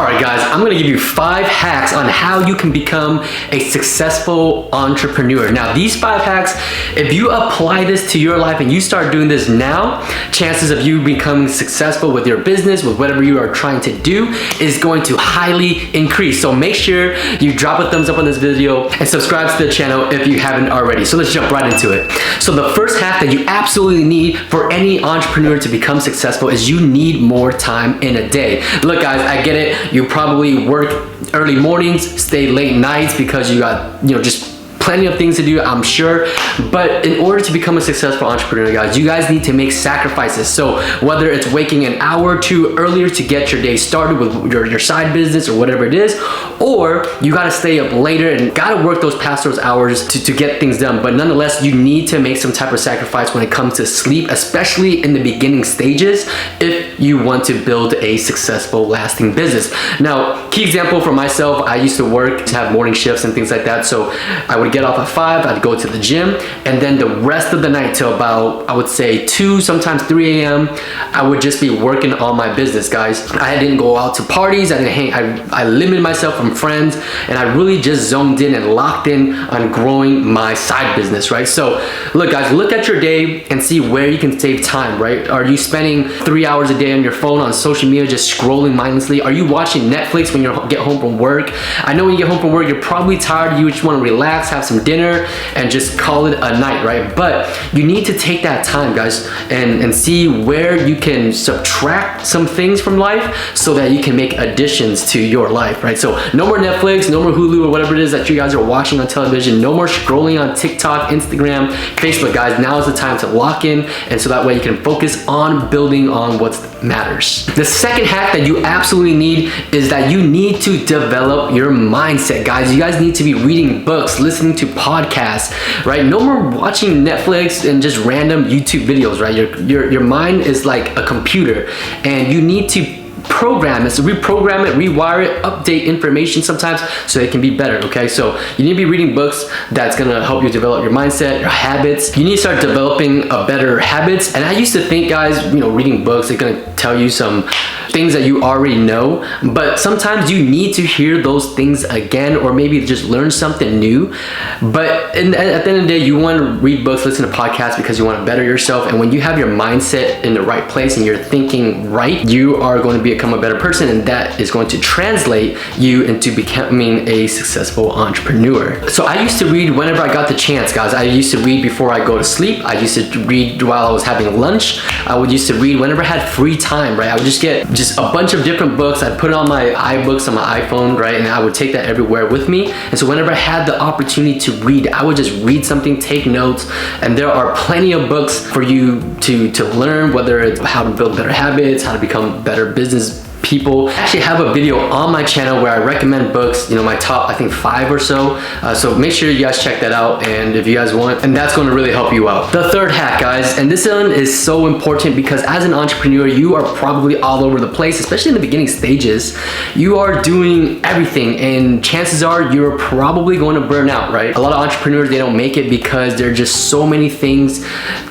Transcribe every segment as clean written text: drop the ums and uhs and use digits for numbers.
All right, guys, I'm gonna give you 5 hacks on how you can become a successful entrepreneur. Now, these 5 hacks, if you apply this to your life and you start doing this now, chances of you becoming successful with your business, with whatever you are trying to do, is going to highly increase. So make sure you drop a thumbs up on this video and subscribe to the channel if you haven't already. So let's jump right into it. So the first hack that you absolutely need for any entrepreneur to become successful is you need more time in a day. Look, guys, I get it. You probably work early mornings, stay late nights because you got, just plenty of things to do, I'm sure. But in order to become a successful entrepreneur, guys, you guys need to make sacrifices. So whether it's waking an hour or two earlier to get your day started with your side business or whatever it is, or you gotta stay up later and gotta work those past those hours to get things done. But nonetheless, you need to make some type of sacrifice when it comes to sleep, especially in the beginning stages, if you want to build a successful, lasting business. Now, key example for myself, I used to work to have morning shifts and things like that. So I would get off at 5, I'd go to the gym, and then the rest of the night till about, I would say 2, sometimes 3 a.m., I would just be working on my business, guys. I didn't go out to parties, I didn't hang, I limited myself from friends, and I really just zoned in and locked in on growing my side business, right? So look, guys, look at your day and see where you can save time, right? Are you spending 3 hours a day on your phone, on social media, just scrolling mindlessly? Are you watching Netflix when you get home from work? I know when you get home from work, you're probably tired, you just want to relax, have some dinner, and just call it a night, right? But you need to take that time, guys, and see where you can subtract some things from life so that you can make additions to your life, right? So no more Netflix, no more Hulu, or whatever it is that you guys are watching on television. No more scrolling on TikTok, Instagram, Facebook, guys. Now is the time to lock in, and so that way you can focus on building on what matters. The second hack that you absolutely need is that you need to develop your mindset, guys. You guys need to be reading books, listening to podcasts, right? No more watching Netflix and just random YouTube videos, right? Your mind is like a computer, and you need to program it, so reprogram it, rewire it, update information sometimes so it can be better, okay? So you need to be reading books that's gonna help you develop your mindset, your habits. You need to start developing a better habits. And I used to think, guys, reading books is gonna tell you some things that you already know, but sometimes you need to hear those things again, or maybe just learn something new. But at the end of the day, you want to read books, listen to podcasts because you want to better yourself. And when you have your mindset in the right place and you're thinking right, you are going to become a better person, and that is going to translate you into becoming a successful entrepreneur. So I used to read whenever I got the chance, guys. I used to read before I go to sleep. I used to read while I was having lunch. I would used to read whenever I had free time, right? I would just get a bunch of different books. I'd put it on my iBooks on my iPhone, right? And I would take that everywhere with me. And so whenever I had the opportunity to read, I would just read something, take notes. And there are plenty of books for you to learn, whether it's how to build better habits, how to become better business people. I actually have a video on my channel where I recommend books, my top, I think 5 or so. So make sure you guys check that out, and if you guys want, and that's going to really help you out. The third hack, guys, and this one is so important because as an entrepreneur, you are probably all over the place, especially in the beginning stages. You are doing everything, and chances are you're probably going to burn out, right? A lot of entrepreneurs, they don't make it because there are just so many things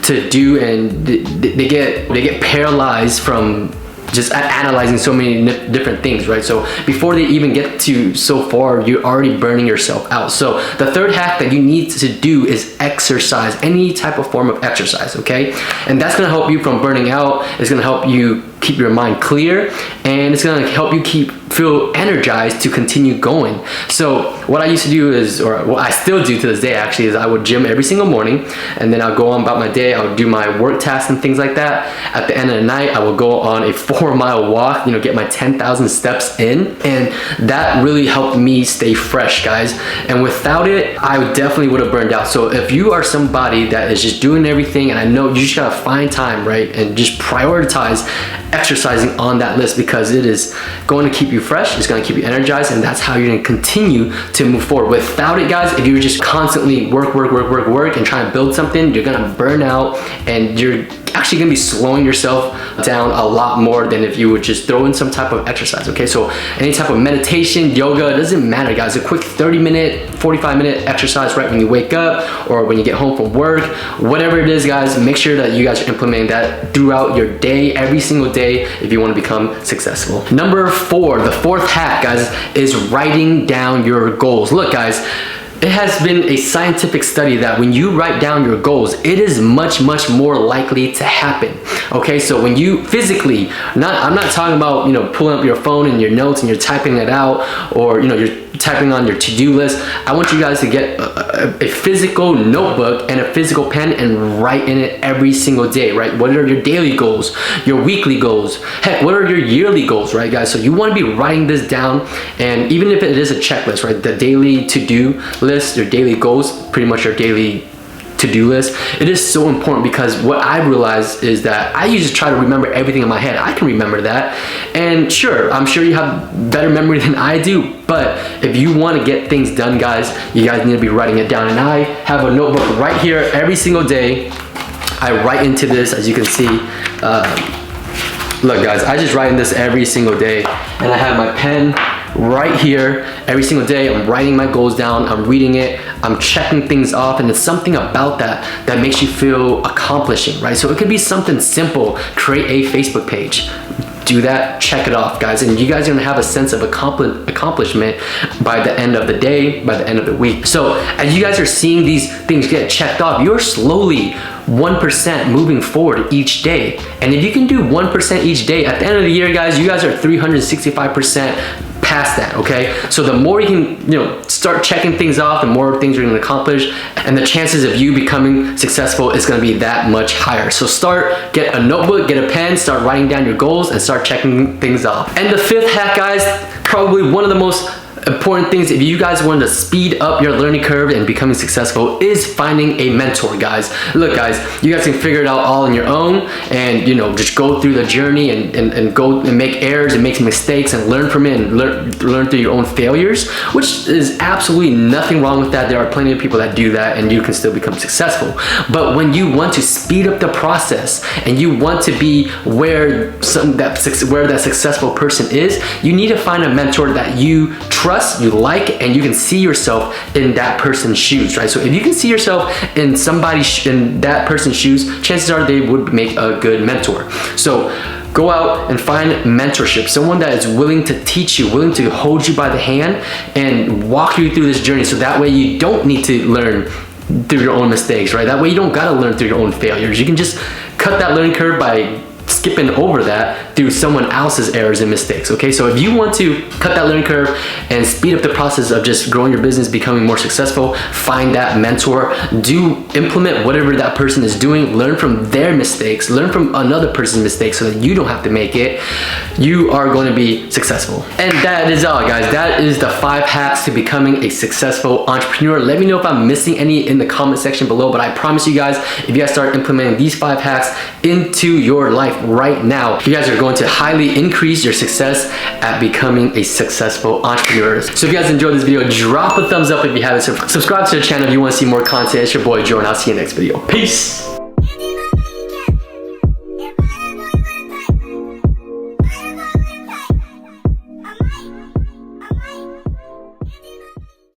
to do, and they get paralyzed from just analyzing so many different things, right? So before they even get to so far, you're already burning yourself out. So the third hack that you need to do is exercise, any type of form of exercise, okay? And that's gonna help you from burning out. It's gonna help you keep your mind clear, and it's gonna help you feel energized to continue going. So what I used to do is, or what I still do to this day actually, is I would gym every single morning, and then I'll go on about my day. I would do my work tasks and things like that. At the end of the night, I will go on a 4-mile walk, get my 10,000 steps in, and that really helped me stay fresh, guys. And without it, I definitely would have burned out. So if you are somebody that is just doing everything, and I know you just gotta find time, right, and just prioritize exercising on that list, because it is going to keep you fresh, it's going to keep you energized, and that's how you're going to continue to move forward. Without it, guys, if you're just constantly work and trying to build something, you're going to burn out, and you're actually gonna be slowing yourself down a lot more than if you would just throw in some type of exercise, okay? So any type of meditation, yoga, it doesn't matter, guys. A quick 30-minute, 45-minute exercise right when you wake up or when you get home from work, whatever it is, guys, make sure that you guys are implementing that throughout your day, every single day, if you want to become successful. Number 4, the 4th hack, guys, is writing down your goals. Look, guys, it has been a scientific study that when you write down your goals, it is much more likely to happen. Okay, so when you physically, I'm not talking about, you know, pulling up your phone and your notes and you're typing it out, or, you know, you're typing on your to-do list. I want you guys to get a physical notebook and a physical pen and write in it every single day, right? What are your daily goals, your weekly goals? Heck, what are your yearly goals, right, guys? So you want to be writing this down, and even if it is a checklist, right, the daily to-do list, your daily goals, pretty much your daily to-do list, it is so important, because what I realized is that I used to try to remember everything in my head. I can remember that, and sure, I'm sure you have better memory than I do, but if you want to get things done, guys, you guys need to be writing it down. And I have a notebook right here every single day. I write into this, as you can see. Look, guys, I just write in this every single day, and I have my pen right here every single day. I'm writing my goals down, I'm reading it, I'm checking things off, and it's something about that makes you feel accomplishing, right? So it could be something simple. Create a Facebook page. Do that, check it off, guys, and you guys are gonna have a sense of accomplishment by the end of the day, by the end of the week. So as you guys are seeing these things get checked off, you're slowly 1% moving forward each day. And if you can do 1% each day, at the end of the year, guys, you guys are 365% past that, okay? So the more you can, you know, start checking things off, the more things you're gonna accomplish, and the chances of you becoming successful is gonna be that much higher. So get a notebook, get a pen, start writing down your goals, and start checking things off. And the 5th hack, guys, probably one of the most important things if you guys want to speed up your learning curve and becoming successful is finding a mentor, guys. Look, guys, you guys can figure it out all on your own, and, you know, just go through the journey and go and make errors and make mistakes and learn from it and learn through your own failures, which is absolutely nothing wrong with that. There are plenty of people that do that, and you can still become successful. But when you want to speed up the process and you want to be where that successful person is, you need to find a mentor that you trust, you like, and you can see yourself in that person's shoes, right? So if you can see yourself in that person's shoes, chances are they would make a good mentor. So go out and find mentorship, someone that is willing to teach you, willing to hold you by the hand and walk you through this journey, so that way you don't need to learn through your own mistakes, right? That way you don't gotta learn through your own failures. You can just cut that learning curve by skipping over that through someone else's errors and mistakes, okay? So if you want to cut that learning curve and speed up the process of just growing your business, becoming more successful, find that mentor, implement whatever that person is doing, learn from their mistakes, learn from another person's mistakes so that you don't have to make it. You are going to be successful. And that is all, guys. That is the 5 hacks to becoming a successful entrepreneur. Let me know if I'm missing any in the comment section below, but I promise you guys, if you guys start implementing these 5 hacks into your life right now, you guys are going to highly increase your success at becoming a successful entrepreneur. So if you guys enjoyed this video, drop a thumbs up if you haven't. Subscribe to the channel if you want to see more content. It's your boy Joe, and I'll see you next video. Peace.